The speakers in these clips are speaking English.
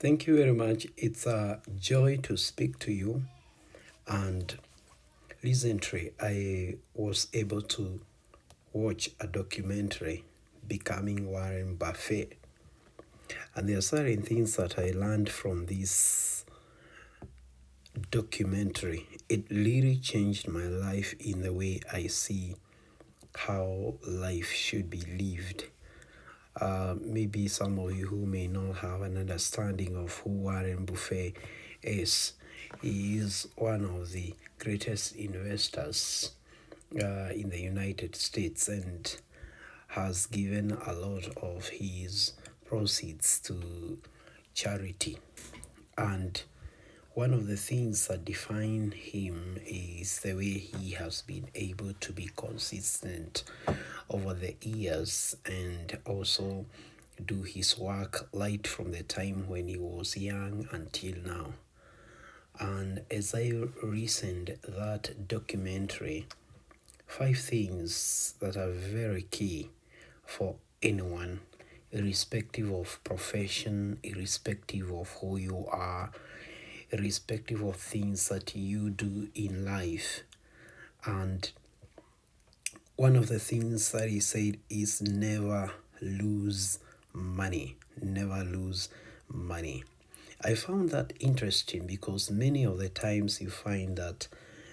Thank you very much. It's a joy to speak to you. And recently, I was able to watch a documentary, Becoming Warren Buffett. And there are certain things that I learned from this documentary. It really changed my life in the way I see how life should be lived. Maybe some of you who may not have an understanding of who Warren Buffett is. He is one of the greatest investors in the United States and has given a lot of his proceeds to charity. And one of the things that define him is the way he has been able to be consistent over the years and also do his work right from the time when he was young until now. And as I listened that documentary, 5 things that are very key for anyone, irrespective of profession, irrespective of who you are, irrespective of things that you do in life. And one of the things that he said is never lose money. Never lose money. I found that interesting because many of the times you find that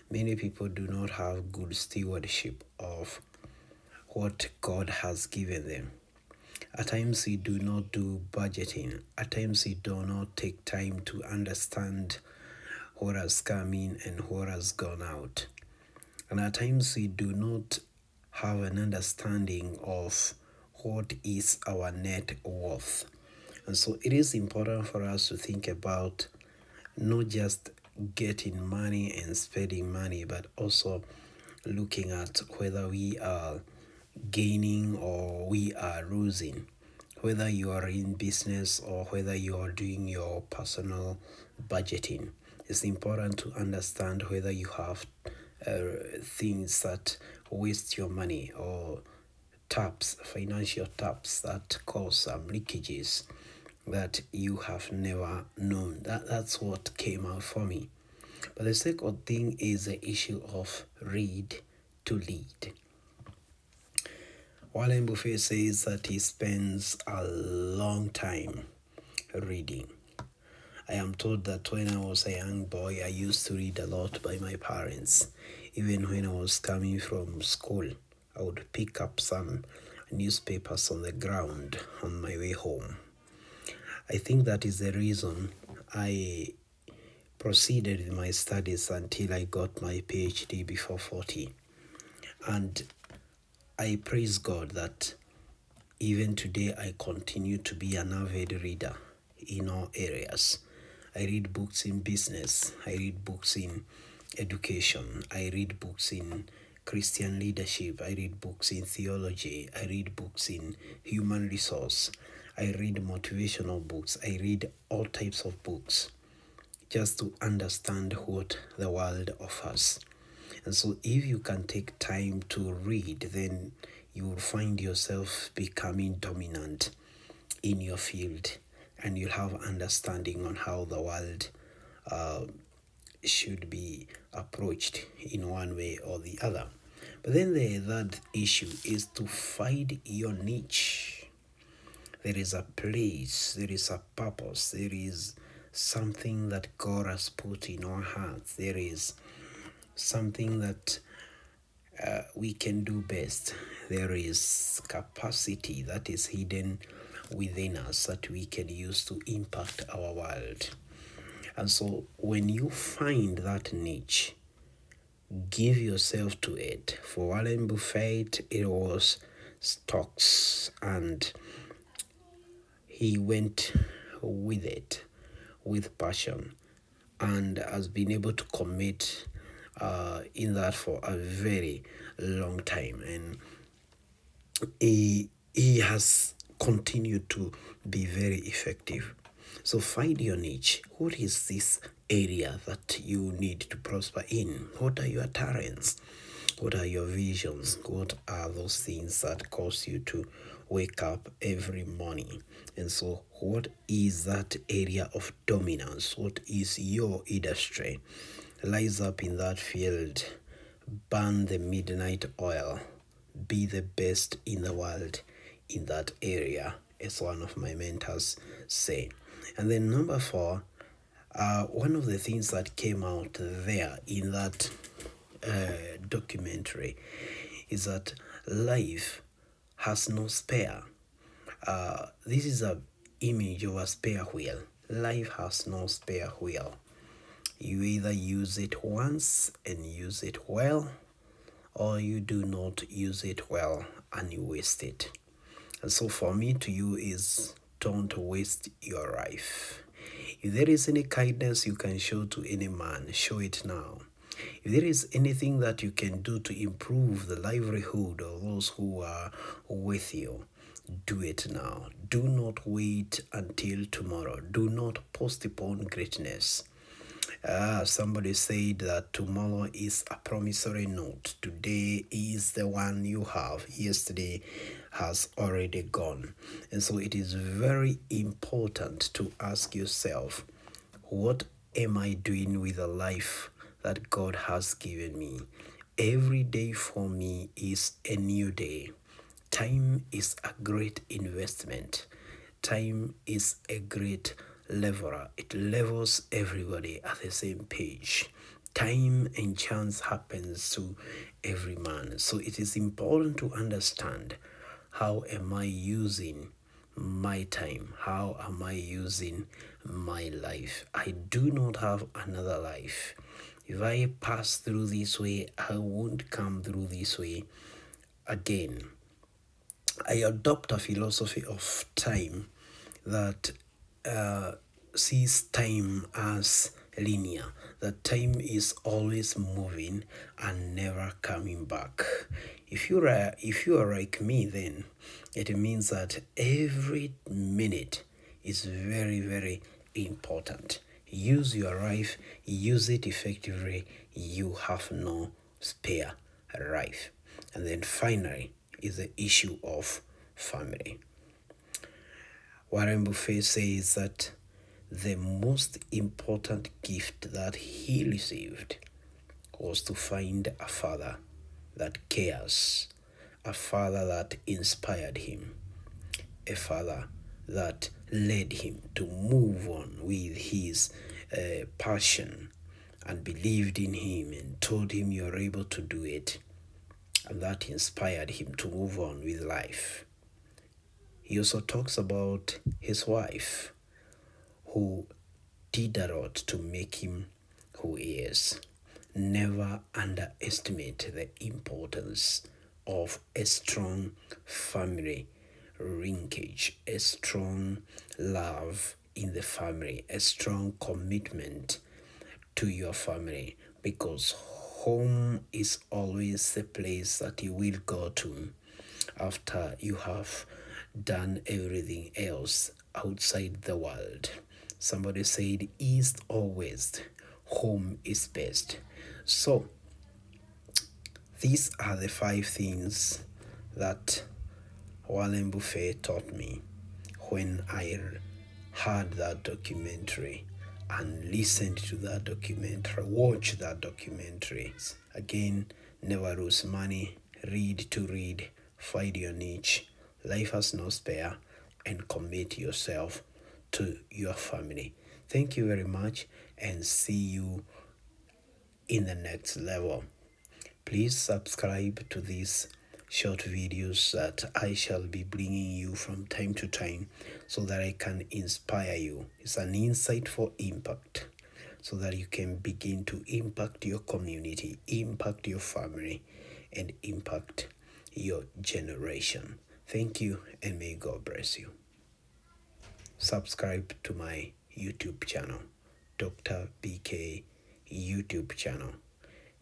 many people do not have good stewardship of what God has given them. At times we do not do budgeting. At times we do not take time to understand what has come in and what has gone out. And at times we do not have an understanding of what is our net worth. And so it is important for us to think about not just getting money and spending money, but also looking at whether we are gaining or we are losing. Whether you are in business or whether you are doing your personal budgeting, it's important to understand whether you have things that waste your money or financial taps that cause some leakages that you have never known. That's what came out for me. But the second thing is the issue of read to lead. Warren Buffett says that he spends a long time reading. I am told that when I was a young boy, I used to read a lot by my parents. Even when I was coming from school, I would pick up some newspapers on the ground on my way home. I think that is the reason I proceeded with my studies until I got my PhD before 40. And I praise God that even today I continue to be an avid reader in all areas. I read books in business, I read books in education, I read books in Christian leadership, I read books in theology, I read books in human resource, I read motivational books, I read all types of books just to understand what the world offers. And so if you can take time to read, then you will find yourself becoming dominant in your field and you'll have understanding on how the world should be approached in one way or the other. But then the third issue is to find your niche. There is a place, there is a purpose, there is something that God has put in our hearts. There is something that we can do best. There is capacity that is hidden within us that we can use to impact our world. And so when you find that niche, give yourself to it. For Warren Buffett, it was stocks, and he went with it with passion and has been able to commit in that for a very long time, and he has continued to be very effective. So find your niche. What is this area that you need to prosper in? What are your talents? What are your visions? What are those things that cause you to wake up every morning. And so, what is that area of dominance? What is your industry? Rise up in that field, burn the midnight oil, be the best in the world in that area, as one of my mentors say. And then number 4, one of the things that came out there in that documentary is that life has no spare. This is a image of a spare wheel. Life has no spare wheel. You either use it once and use it well, or you do not use it well and you waste it. And so for me to you is, don't waste your life. If there is any kindness you can show to any man, show it now. If there is anything that you can do to improve the livelihood of those who are with you, do it now. Do not wait until tomorrow. Do not postpone greatness. Somebody said that tomorrow is a promissory note. Today is the one you have. Yesterday has already gone. And so it is very important to ask yourself, what am I doing with the life that God has given me? Every day for me is a new day. Time is a great investment. Time is a great leveler. It levels everybody at the same page. Time and chance happens to every man. So it is important to understand, how am I using my time? How am I using my life? I do not have another life. If I pass through this way, I won't come through this way again. I adopt a philosophy of time that sees time as linear, that time is always moving and never coming back. If you are like me, then it means that every minute is very, very important. Use your life, use it effectively. You have no spare life. And then finally is the issue of family. Warren Buffett says that the most important gift that he received was to find a father that cares, a father that inspired him, a father that led him to move on with his passion and believed in him and told him you're able to do it. And that inspired him to move on with life. He also talks about his wife, who did a lot to make him who he is. Never underestimate the importance of a strong family linkage, a strong love in the family, a strong commitment to your family, because home is always the place that you will go to after you have done everything else outside the world. Somebody said, east or west, home is best. So these are the 5 things that Warren Buffett taught me when I heard that documentary and listened to that documentary, watched that documentary. Again, never lose money, read to read, find your niche, life has no spare, and commit yourself to your family. Thank you very much, and see you in the next level. Please subscribe to these short videos that I shall be bringing you from time to time, so that I can inspire you. It's an insight for impact, so that you can begin to impact your community, impact your family, and impact your generation. Thank you, and may God bless you. Subscribe to my YouTube channel, Dr.Beekay YouTube channel.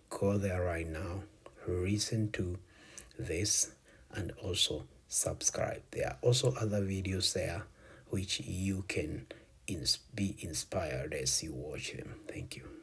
Go there right now, listen to this, and also subscribe. There are also other videos there which you can be inspired as you watch them. Thank you.